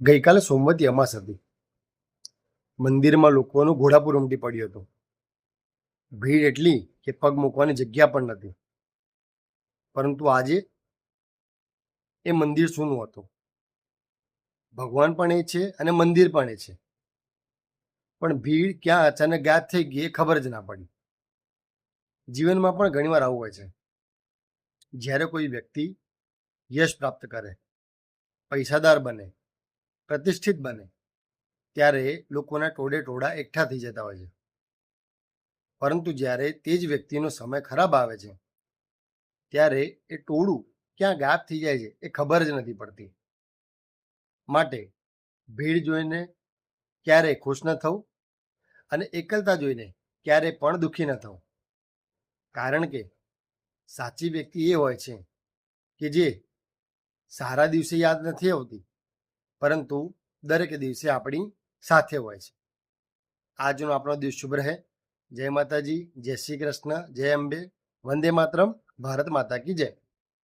ગઈકાલે સોમવતી અમાસ હતી. મંદિરમાં લોકોનું ઘોડાપુર ઉમટી પડ્યું હતું. ભીડ એટલી કે પગ મૂકવાની જગ્યા પણ નથી. પરંતુ આજે એ મંદિર સૂનું હતું. ભગવાન પણ એ છે અને મંદિર પણ એ છે. પણ ભીડ ક્યાં અચાનક ગાયબ થઈ ગઈ એ ખબર જ ના પડી. જીવનમાં પણ ઘણીવાર આવું હોય છે. જ્યારે કોઈ વ્યક્તિ યશ પ્રાપ્ત કરે, પૈસાદાર બને, પ્રતિષ્ઠિત બને, ત્યારે લોકોના ટોળે ટોળા એકઠા થઈ જતા હોય છે. પરંતુ જ્યારે તે જ વ્યક્તિનો સમય ખરાબ આવે છે, ત્યારે એ ટોળું ક્યાં ગાયબ થઈ જાય છે એ ખબર જ નથી પડતી. માટે ભીડ જોઈને ક્યારેય ખુશ ન થવું અને એકલતા જોઈને ક્યારેય પણ દુઃખી ન થવું. કારણ કે સાચી વ્યક્તિ એ હોય છે કે જે સારા દિવસે યાદ નથી આવતી, પરંતુ દરેક દિવસે આપણી સાથે હોય છે. આજનો આપણો દિવસ શુભ રહે. જય માતાજી, જય શ્રી કૃષ્ણ, જય અંબે, વંદે માતરમ, ભારત માતા કી જય.